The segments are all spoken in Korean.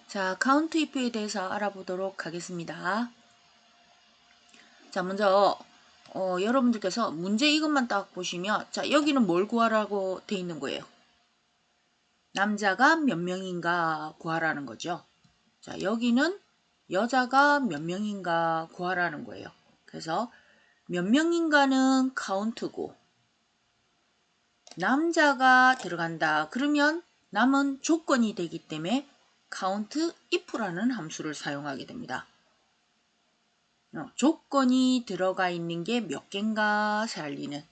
자, count if에 대해서 알아보도록 하겠습니다. 자, 먼저 여러분들께서 문제 이것만 딱 보시면, 자, 여기는 뭘 구하라고 돼 있는 거예요? 남자가 몇 명인가 구하라는 거죠. 자, 여기는 여자가 몇 명인가 구하라는 거예요. 그래서 몇 명인가는 count고 남자가 들어간다. 그러면 남은 조건이 되기 때문에 count if라는 함수를 사용하게 됩니다. 조건이 들어가 있는 게 몇 개인가 살리는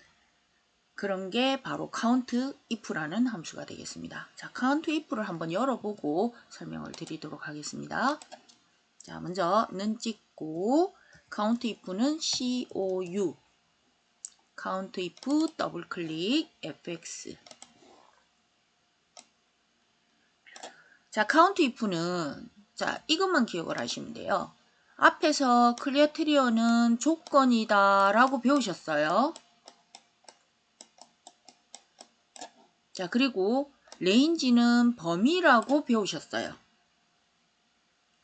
그런 게 바로 count if라는 함수가 되겠습니다. 자, count if를 한번 열어보고 설명을 드리도록 하겠습니다. 자, 먼저 는 찍고 count if는 COU count if 더블 클릭 fx. 자, count if는 자, 이것만 기억을 하시면 돼요. 앞에서 크리어테리어는 조건이다 라고 배우셨어요. 자, 그리고 레인지는 범위라고 배우셨어요.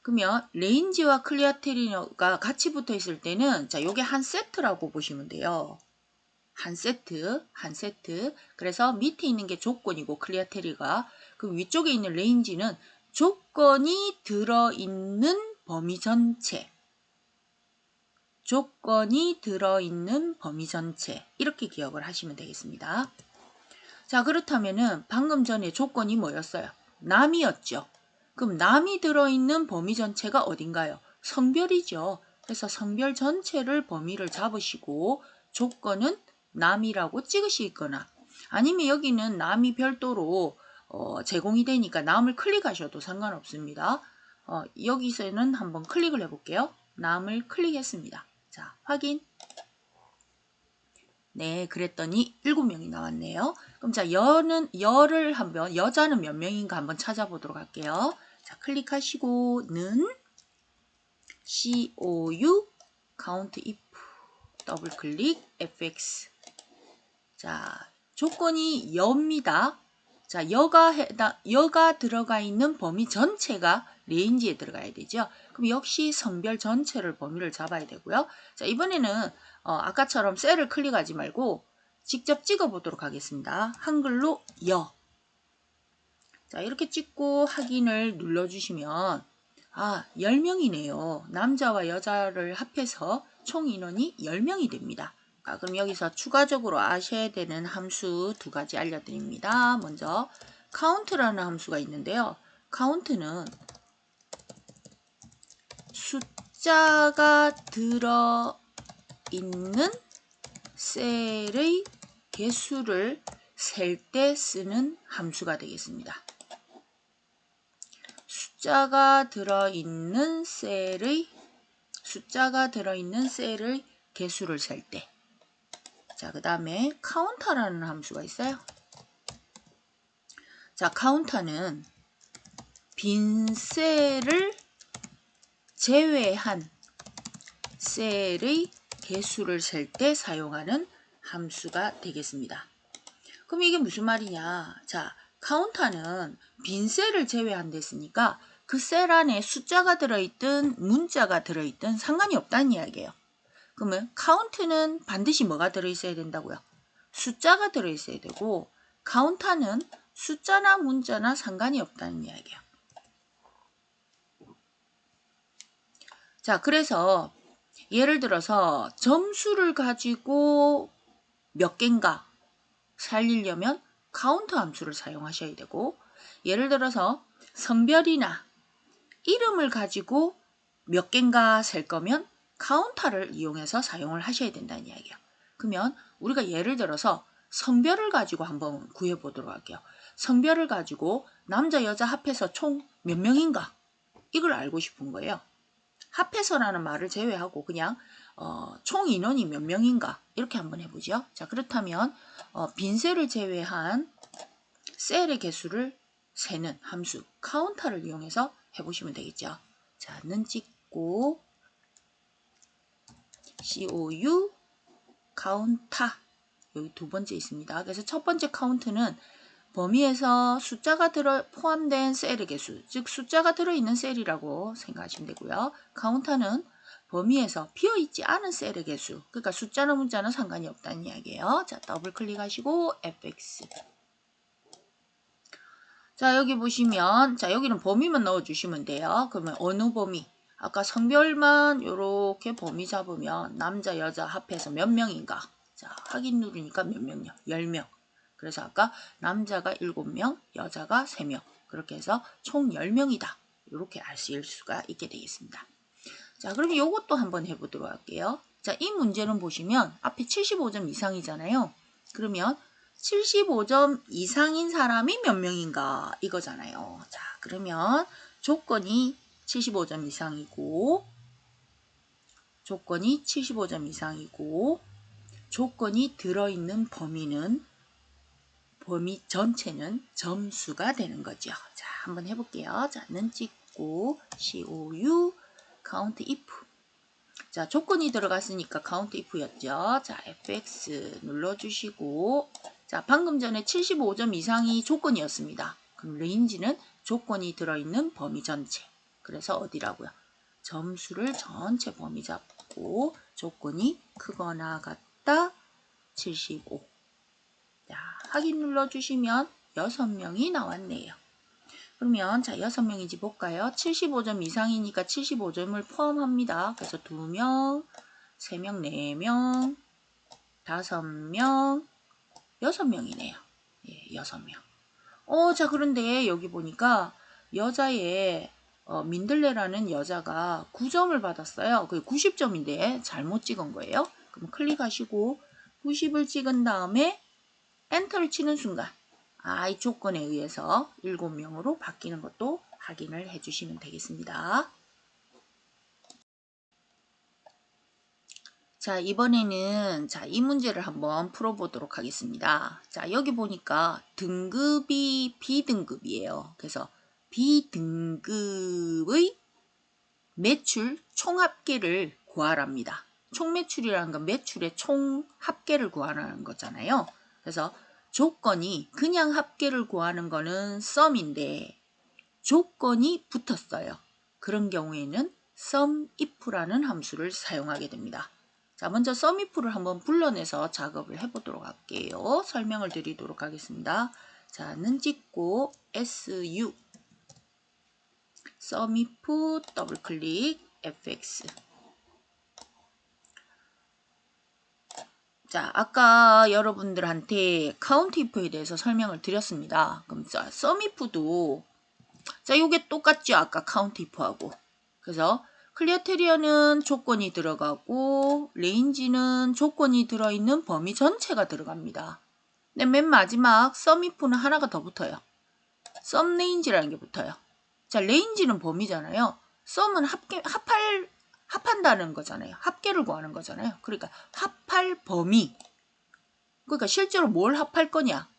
그러면 레인지와 크리어테리어가 같이 붙어 있을 때는 자, 요게 한 세트라고 보시면 돼요. 한 세트. 그래서 밑에 있는 게 조건이고 클리어테리가 그 위쪽에 있는 레인지는 조건이 들어있는 범위 전체. 조건이 들어있는 범위 전체. 이렇게 기억을 하시면 되겠습니다. 자, 그렇다면은 방금 전에 조건이 뭐였어요? 남이었죠. 그럼 남이 들어있는 범위 전체가 어딘가요? 성별이죠. 그래서 성별 전체를 범위를 잡으시고 조건은 남이라고 찍으시거나 아니면 여기는 남이 별도로 제공이 되니까 남을 클릭하셔도 상관없습니다. 여기서는 한번 클릭을 해볼게요. 남을 클릭했습니다. 자, 확인. 네, 그랬더니 7명이 나왔네요. 그럼 자, 여자는 몇 명인가 한번 찾아보도록 할게요. 자, 클릭하시고는 COU count if 더블 클릭 fx. 자, 조건이 여입니다. 자, 여가 들어가 있는 범위 전체가 레인지에 들어가야 되죠. 그럼 역시 성별 전체를 범위를 잡아야 되고요. 자, 이번에는 아까처럼 셀을 클릭하지 말고 직접 찍어보도록 하겠습니다. 한글로 여. 자, 이렇게 찍고 확인을 눌러주시면 10명이네요. 남자와 여자를 합해서 총 인원이 10명이 됩니다. 그럼 여기서 추가적으로 아셔야 되는 함수 두 가지 알려드립니다. 먼저 count라는 함수가 있는데요. count는 숫자가 들어있는 셀의 개수를 셀 때 쓰는 함수가 되겠습니다. 숫자가 들어있는 셀의 개수를 셀 때. 자, 그 다음에 카운터라는 함수가 있어요. 자, 카운터는 빈 셀을 제외한 셀의 개수를 셀 때 사용하는 함수가 되겠습니다. 그럼 이게 무슨 말이냐? 자, 카운터는 빈 셀을 제외한다 했으니까 그 셀 안에 숫자가 들어있든 문자가 들어있든 상관이 없다는 이야기예요. 그러면 카운트는 반드시 뭐가 들어있어야 된다고요? 숫자가 들어있어야 되고 카운터는 숫자나 문자나 상관이 없다는 이야기예요. 자, 그래서 예를 들어서 점수를 가지고 몇 개인가 살리려면 카운터 함수를 사용하셔야 되고 예를 들어서 성별이나 이름을 가지고 몇 개인가 셀 거면 카운터를 이용해서 사용을 하셔야 된다는 이야기예요. 그러면 우리가 예를 들어서 성별을 가지고 한번 구해보도록 할게요. 성별을 가지고 남자 여자 합해서 총 몇 명인가 이걸 알고 싶은 거예요. 합해서라는 말을 제외하고 그냥 총 인원이 몇 명인가 이렇게 한번 해보죠. 자, 그렇다면 빈 셀을 제외한 셀의 개수를 세는 함수 카운터를 이용해서 해보시면 되겠죠. 자, 는 찍고 COU 카운터 여기 두 번째 있습니다. 그래서 첫 번째 카운트는 범위에서 숫자가 포함된 셀의 개수, 즉 숫자가 들어있는 셀이라고 생각하시면 되고요. 카운터는 범위에서 비어있지 않은 셀의 개수, 그러니까 숫자나 문자는 상관이 없다는 이야기예요. 자, 더블 클릭하시고 fx. 자, 여기 보시면, 자, 여기는 범위만 넣어주시면 돼요. 그러면 어느 범위? 아까 성별만 이렇게 범위 잡으면 남자, 여자 합해서 몇 명인가? 자, 확인 누르니까 몇 명요? 10명. 그래서 아까 남자가 7명, 여자가 3명. 그렇게 해서 총 10명이다. 이렇게 아실 수가 있게 되겠습니다. 자, 그럼 이것도 한번 해보도록 할게요. 자, 이 문제는 보시면 앞에 75점 이상이잖아요. 그러면 75점 이상인 사람이 몇 명인가 이거잖아요. 자, 그러면 조건이 75점 이상이고 조건이 75점 이상이고 조건이 들어있는 범위는 범위 전체는 점수가 되는 거죠. 자, 한번 해볼게요. 자, 는 찍고 COU count if. 자, 조건이 들어갔으니까 count if였죠. 자, fx 눌러주시고, 자, 방금 전에 75점 이상이 조건이었습니다. 그럼 레인지는 조건이 들어있는 범위 전체. 그래서 어디라고요? 점수를 전체 범위 잡고 조건이 크거나 같다 75. 자, 확인 눌러주시면 6명이 나왔네요. 그러면 자 6명인지 볼까요? 75점 이상이니까 75점을 포함합니다. 그래서 2명, 3명, 4명, 5명, 6명이네요. 예, 6명. 자 그런데 여기 보니까 여자의 민들레라는 여자가 9점을 받았어요. 그게 90점인데 잘못 찍은 거예요. 그럼 클릭하시고 90을 찍은 다음에 엔터를 치는 순간 이 조건에 의해서 7명으로 바뀌는 것도 확인을 해주시면 되겠습니다. 자, 이번에는 이 문제를 한번 풀어보도록 하겠습니다. 자, 여기 보니까 등급이 B등급이에요. 그래서 B등급의 매출 총합계를 구하랍니다. 총매출이라는 건 매출의 총합계를 구하라는 거잖아요. 그래서 조건이 그냥 합계를 구하는 거는 sum인데 조건이 붙었어요. 그런 경우에는 sumif라는 함수를 사용하게 됩니다. 자, 먼저 sumif를 한번 불러내서 작업을 해보도록 할게요. 설명을 드리도록 하겠습니다. 자, 는 찍고 su sumif 더블 클릭 fx. 자, 아까 여러분들한테 count if에 대해서 설명을 드렸습니다. 그럼 자, sumif도 자, 요게 똑같죠? 아까 count if하고. 그래서 클리어테리어는 조건이 들어가고 레인지는 조건이 들어있는 범위 전체가 들어갑니다. 근데 맨 마지막 sumif는 하나가 더 붙어요. sumrange라는 게 붙어요. 자, 레인지는 범위잖아요. sum은 합한다는 거잖아요. 합계를 구하는 거잖아요. 그러니까 합할 범위. 그러니까 실제로 뭘 합할 거냐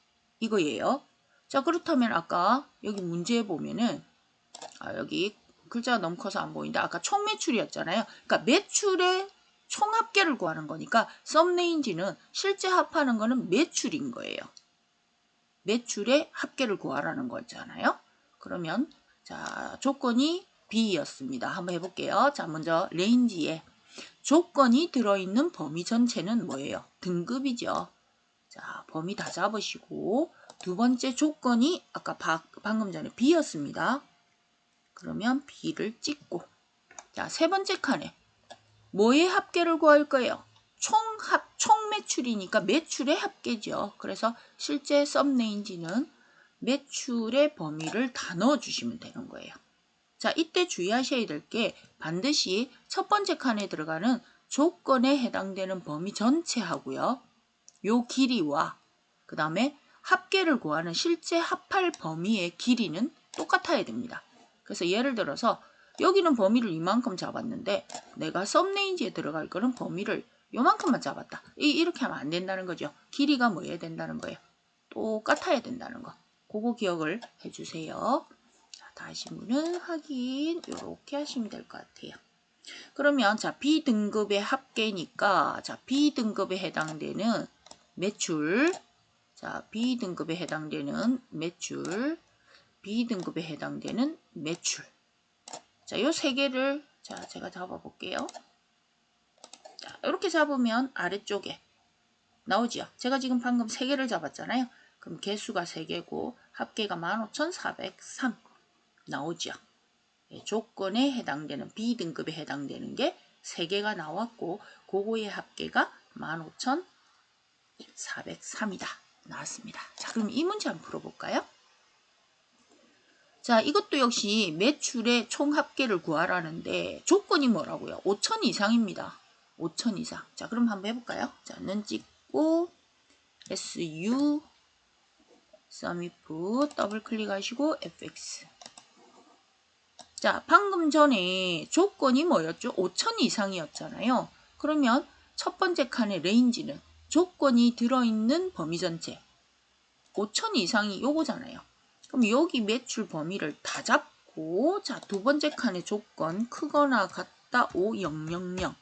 이거예요. 자, 그렇다면 아까 여기 문제에 보면은 여기 글자가 너무 커서 안 보인다. 아까 총매출이었잖아요. 그러니까 매출의 총합계를 구하는 거니까 sumrange는 실제 합하는 거는 매출인 거예요. 매출의 합계를 구하라는 거잖아요. 그러면 자, 조건이 B였습니다. 한번 해볼게요. 자, 먼저 레인지에 조건이 들어있는 범위 전체는 뭐예요? 등급이죠. 자, 범위 다 잡으시고 두 번째 조건이 아까 방금 전에 B였습니다. 그러면 B를 찍고 자, 세 번째 칸에 뭐의 합계를 구할 거예요? 총매출이니까 매출의 합계죠. 그래서 실제 sumrange는 매출의 범위를 다 넣어주시면 되는 거예요. 자, 이때 주의하셔야 될 게 반드시 첫 번째 칸에 들어가는 조건에 해당되는 범위 전체하고요. 요 길이와 그 다음에 합계를 구하는 실제 합할 범위의 길이는 똑같아야 됩니다. 그래서 예를 들어서 여기는 범위를 이만큼 잡았는데 내가 sumrange에 들어갈 거는 범위를 요만큼만 잡았다. 이렇게 하면 안 된다는 거죠. 길이가 뭐 해야 된다는 거예요? 똑같아야 된다는 거. 그거 기억을 해주세요. 자, 다시 문은 확인 이렇게 하시면 될 것 같아요. 그러면 자 B등급의 합계니까 자 B등급에 해당되는 매출 자, B등급에 해당되는 매출, B등급에 해당되는 매출. 자, 요 세 개를 자, 제가 잡아 볼게요. 자, 이렇게 잡으면 아래쪽에 나오지요. 제가 지금 방금 3개를 잡았잖아요. 그럼 개수가 3개고 합계가 15,403 나오지요. 예, 조건에 해당되는 B등급에 해당되는 게 3개가 나왔고 그거의 합계가 15,403이다. 나왔습니다. 자, 그럼 이 문제 한번 풀어볼까요? 자, 이것도 역시 매출의 총 합계를 구하라는데 조건이 뭐라고요? 5천 이상입니다. 5천 이상. 자, 그럼 한번 해볼까요? 자, 는 찍고 SU 썸이프 더블 클릭하시고 FX. 자, 방금 전에 조건이 뭐였죠? 5천 이상이었잖아요. 그러면 첫 번째 칸의 레인지는 조건이 들어있는 범위 전체 5천 이상이 요거잖아요. 그럼 여기 매출 범위를 다 잡고 자, 두 번째 칸의 조건 크거나 같다 5000.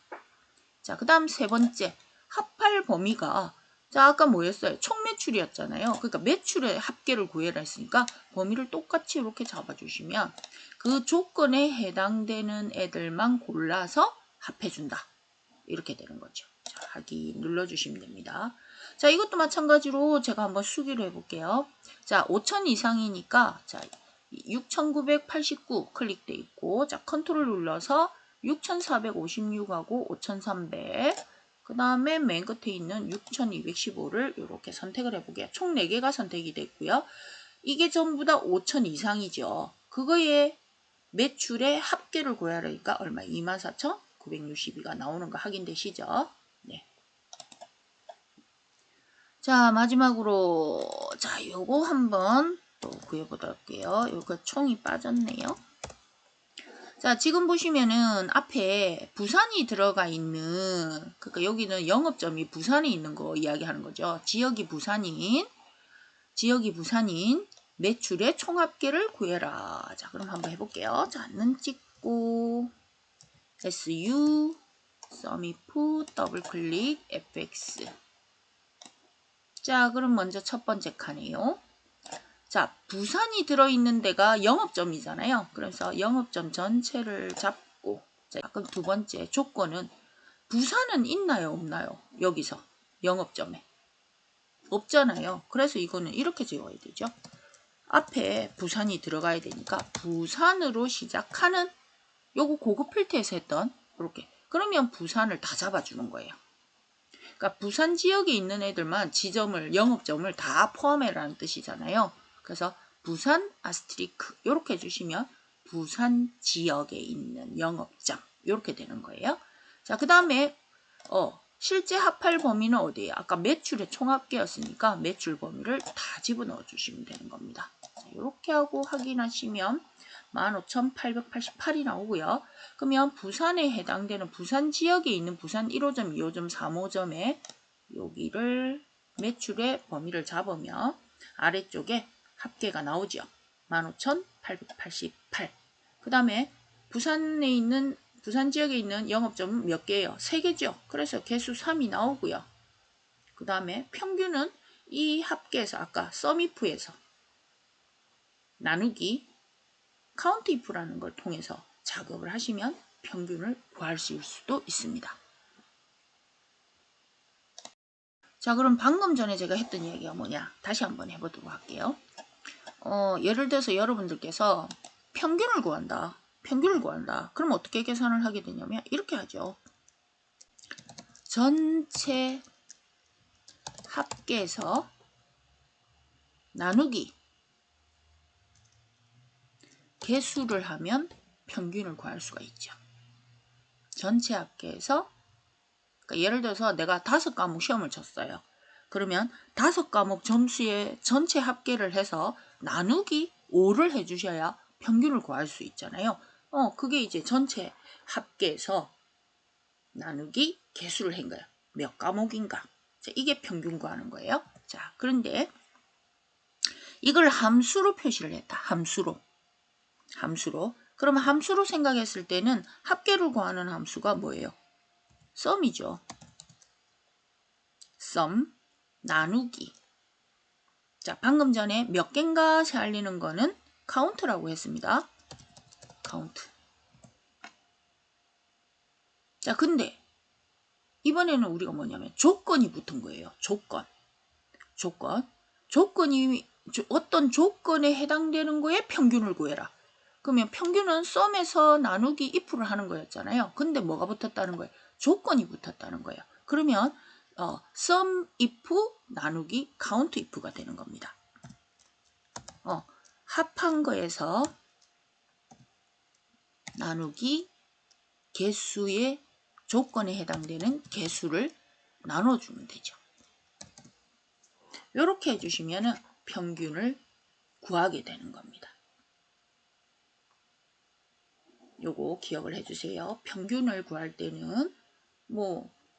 자, 그 다음 세 번째 합할 범위가 자, 아까 뭐였어요? 총 매출이었잖아요. 그러니까 매출의 합계를 구해라 했으니까 범위를 똑같이 이렇게 잡아주시면 그 조건에 해당되는 애들만 골라서 합해준다. 이렇게 되는 거죠. 자, 확인 눌러주시면 됩니다. 자, 이것도 마찬가지로 제가 한번 수기로 해볼게요. 자, 5천 이상이니까 자, 6,989 클릭돼 있고 자, 컨트롤 눌러서 6,456하고 5,300 그 다음에 맨 끝에 있는 6,215를 이렇게 선택을 해볼게요. 총 4개가 선택이 됐고요. 이게 전부 다 5천 이상이죠. 그거에 매출의 합계를 구하려니까 얼마? 24,962가 나오는 거 확인되시죠? 네. 자, 마지막으로 자, 요거 한번 또 구해보도록 할게요. 요거 총이 빠졌네요. 자, 지금 보시면은 앞에 부산이 들어가 있는, 그러니까 여기는 영업점이 부산에 있는 거 이야기하는 거죠. 지역이 부산인 매출의 총합계를 구해라. 자, 그럼 한번 해볼게요. 자, 는 찍고 SU 썸이프 더블 클릭 FX. 자, 그럼 먼저 첫 번째 칸이에요. 자, 부산이 들어있는 데가 영업점이잖아요. 그래서 영업점 전체를 잡고 자, 그럼 두 번째 조건은 부산은 있나요? 없나요? 여기서 영업점에. 없잖아요. 그래서 이거는 이렇게 지워야 되죠. 앞에 부산이 들어가야 되니까 부산으로 시작하는 요거 고급 필터에서 했던 이렇게. 그러면 부산을 다 잡아주는 거예요. 그러니까 부산 지역에 있는 애들만 지점을 영업점을 다 포함해라는 뜻이잖아요. 그래서 부산 아스트리크 이렇게 해주시면 부산 지역에 있는 영업점 이렇게 되는 거예요. 자, 그 다음에 실제 합할 범위는 어디예요? 아까 매출의 총합계였으니까 매출 범위를 다 집어넣어 주시면 되는 겁니다. 자, 이렇게 하고 확인하시면 15,888이 나오고요. 그러면 부산에 해당되는 부산 지역에 있는 부산 1호점, 2호점, 3호점에 여기를 매출의 범위를 잡으면 아래쪽에 합계가 나오죠. 15,888. 그 다음에 부산 지역에 있는 영업점은 몇 개예요? 3개죠. 그래서 개수 3이 나오고요. 그 다음에 평균은 이 합계에서 아까 썸이프에서 나누기 카운트 if라는 걸 통해서 작업을 하시면 평균을 구할 수도 있습니다. 자, 그럼 방금 전에 제가 했던 이야기가 뭐냐? 다시 한번 해보도록 할게요. 예를 들어서 여러분들께서 평균을 구한다. 그럼 어떻게 계산을 하게 되냐면 이렇게 하죠. 전체 합계에서 나누기 개수를 하면 평균을 구할 수가 있죠. 전체 합계에서 그러니까 예를 들어서 내가 5과목 시험을 쳤어요. 그러면 5과목 점수의 전체 합계를 해서 나누기 5를 해주셔야 평균을 구할 수 있잖아요. 그게 이제 전체 합계에서 나누기 개수를 한 거예요. 몇 과목인가. 자, 이게 평균 구하는 거예요. 자, 그런데 이걸 함수로 표시를 했다. 함수로. 그러면 함수로 생각했을 때는 합계를 구하는 함수가 뭐예요? 썸이죠. 썸 나누기 자, 방금 전에 몇 개인가 살리는 거는 카운트라고 했습니다. 카운트. 자, 근데 이번에는 우리가 뭐냐면 조건이 붙은 거예요. 조건. 조건이 어떤 조건에 해당되는 거에 평균을 구해라. 그러면 평균은 썸에서 나누기 if를 하는 거였잖아요. 근데 뭐가 붙었다는 거예요? 조건이 붙었다는 거예요. 그러면 sum if 나누기 count if가 되는 겁니다. 합한 거에서 나누기 개수의 조건에 해당되는 개수를 나눠주면 되죠. 이렇게 해주시면 평균을 구하게 되는 겁니다. 요거 기억을 해주세요. 평균을 구할 때는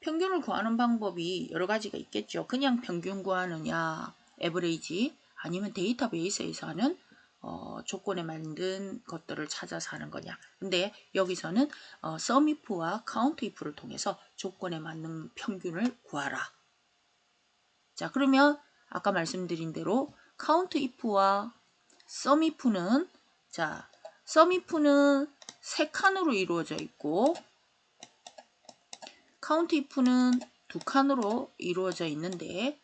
평균을 구하는 방법이 여러 가지가 있겠죠. 그냥 평균 구하느냐, 에버리지, 아니면 데이터베이스에서 하는 조건에 맞는 것들을 찾아서 하는 거냐. 근데 여기서는 sum if와 count if를 통해서 조건에 맞는 평균을 구하라. 자, 그러면 아까 말씀드린 대로 count if와 sum if는 sum if는 3칸으로 이루어져 있고 count if는 2칸으로 이루어져 있는데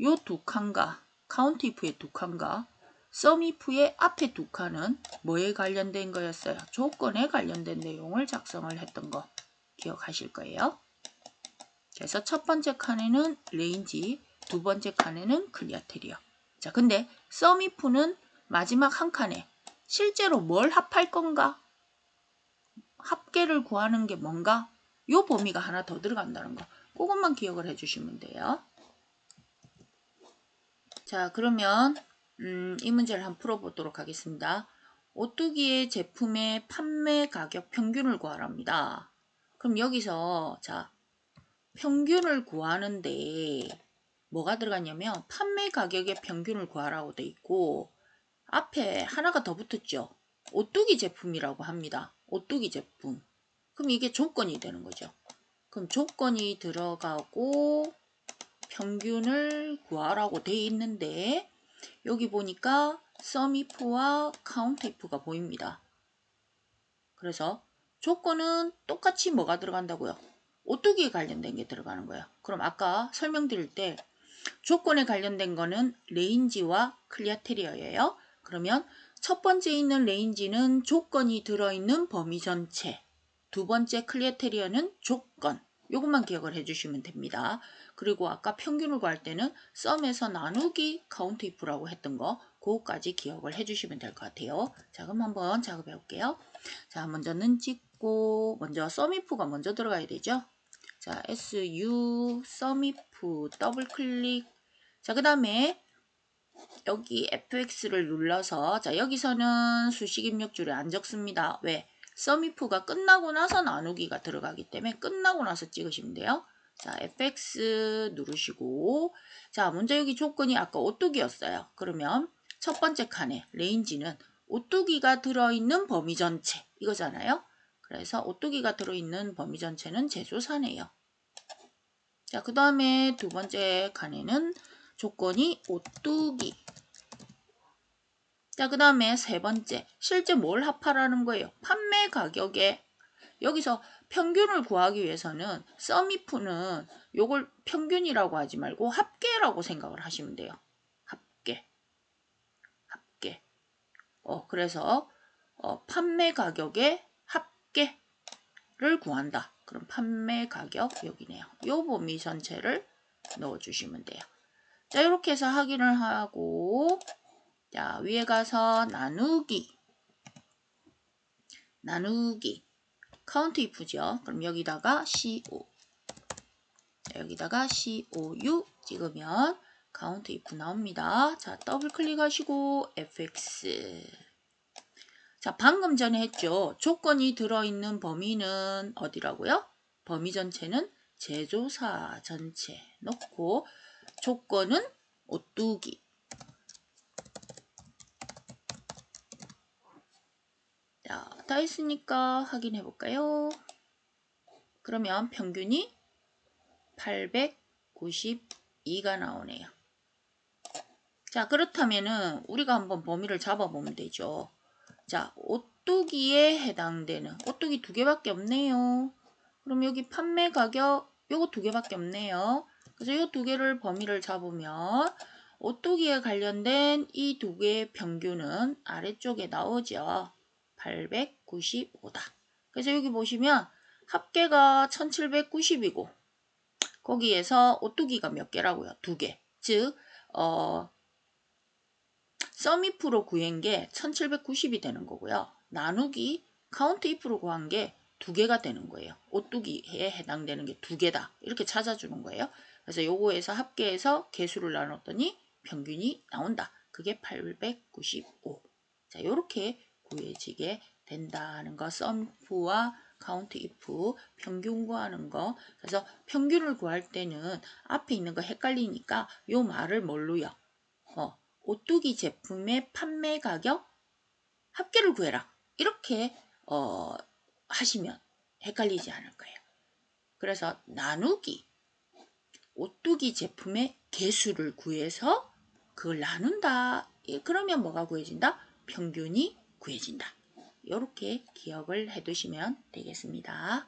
요 2칸과 count if의 2칸과 sum if의 앞에 2칸은 뭐에 관련된 거였어요? 조건에 관련된 내용을 작성을 했던 거 기억하실 거예요. 그래서 첫 번째 칸에는 range, 두 번째 칸에는 criteria. 자, 근데 sum if는 마지막 한 칸에 실제로 뭘 합할 건가? 합계를 구하는 게 뭔가? 요 범위가 하나 더 들어간다는 거. 그것만 기억을 해주시면 돼요. 자, 그러면 이 문제를 한번 풀어보도록 하겠습니다. 오뚜기의 제품의 판매 가격 평균을 구하랍니다. 그럼 여기서 평균을 구하는데 뭐가 들어갔냐면 판매 가격의 평균을 구하라고 돼 있고 앞에 하나가 더 붙었죠. 오뚜기 제품이라고 합니다. 오뚜기 제품. 그럼 이게 조건이 되는 거죠. 그럼 조건이 들어가고 평균을 구하라고 돼 있는데 여기 보니까 sum if와 count if가 보입니다. 그래서 조건은 똑같이 뭐가 들어간다고요? 오뚜기에 관련된 게 들어가는 거예요. 그럼 아까 설명드릴 때 조건에 관련된 거는 range와 criteria예요. 그러면 첫 번째 있는 range는 조건이 들어있는 범위 전체, 두 번째 criteria는 조건. 요것만 기억을 해주시면 됩니다. 그리고 아까 평균을 구할 때는 sum에서 나누기 count if라고 했던 거 그거까지 기억을 해주시면 될 것 같아요. 자, 그럼 한번 작업해 볼게요. 자, 먼저는 찍고 먼저 sum if가 먼저 들어가야 되죠. 자, SU sum if 더블 클릭. 자, 그 다음에 여기 fx를 눌러서 여기서는 수식 입력줄에 안 적습니다. 왜? sum if가 끝나고 나서 나누기가 들어가기 때문에 끝나고 나서 찍으시면 돼요. 자, fx 누르시고 먼저 여기 조건이 아까 오뚜기였어요. 그러면 첫 번째 칸에 range는 오뚜기가 들어있는 범위 전체 이거잖아요. 그래서 오뚜기가 들어있는 범위 전체는 제조사네요. 자, 그 다음에 두 번째 칸에는 조건이 오뚜기. 자, 그 다음에 세 번째, 실제 뭘 합하라는 거예요? 판매 가격에. 여기서 평균을 구하기 위해서는 sum if는 요걸 평균이라고 하지 말고 합계라고 생각을 하시면 돼요. 합계. 그래서 판매 가격의 합계를 구한다. 그럼 판매 가격 여기네요. 요 범위 전체를 넣어주시면 돼요. 자, 이렇게 해서 확인을 하고 자, 위에 가서 나누기 count if죠. 그럼 여기다가 CO 자, 여기다가 COU 찍으면 count if 나옵니다. 자, 더블 클릭하시고 fx 자, 방금 전에 했죠. 조건이 들어있는 범위는 어디라고요? 범위 전체는 제조사 전체 놓고 조건은 오뚜기. 자, 다 했으니까 확인해 볼까요? 그러면 평균이 892가 나오네요. 자, 그렇다면은 우리가 한번 범위를 잡아보면 되죠. 자, 오뚜기에 해당되는 오뚜기 두 개밖에 없네요. 그럼 여기 판매 가격 요거 두 개밖에 없네요. 그래서 요 두 개를 범위를 잡으면 오뚜기에 관련된 이 두 개의 평균은 아래쪽에 나오죠. 895다. 그래서 여기 보시면 합계가 1790이고 거기에서 오뚜기가 몇 개라고요? 두 개. 즉 썸이프로 구한 게 1790이 되는 거고요. 나누기 카운트 if로 구한 게 두 개가 되는 거예요. 오뚜기에 해당되는 게 두 개다. 이렇게 찾아주는 거예요. 그래서 요거에서 합계해서 개수를 나눴더니 평균이 나온다. 그게 895. 자, 요렇게 구해지게 된다는 거. 썸프와 카운트 if 평균 구하는 거. 그래서 평균을 구할 때는 앞에 있는 거 헷갈리니까 요 말을 뭘로요? 오뚜기 제품의 판매 가격 합계를 구해라. 이렇게 하시면 헷갈리지 않을 거예요. 그래서 나누기 오뚜기 제품의 개수를 구해서 그걸 나눈다. 그러면 뭐가 구해진다? 평균이 구해진다. 이렇게 기억을 해두시면 되겠습니다.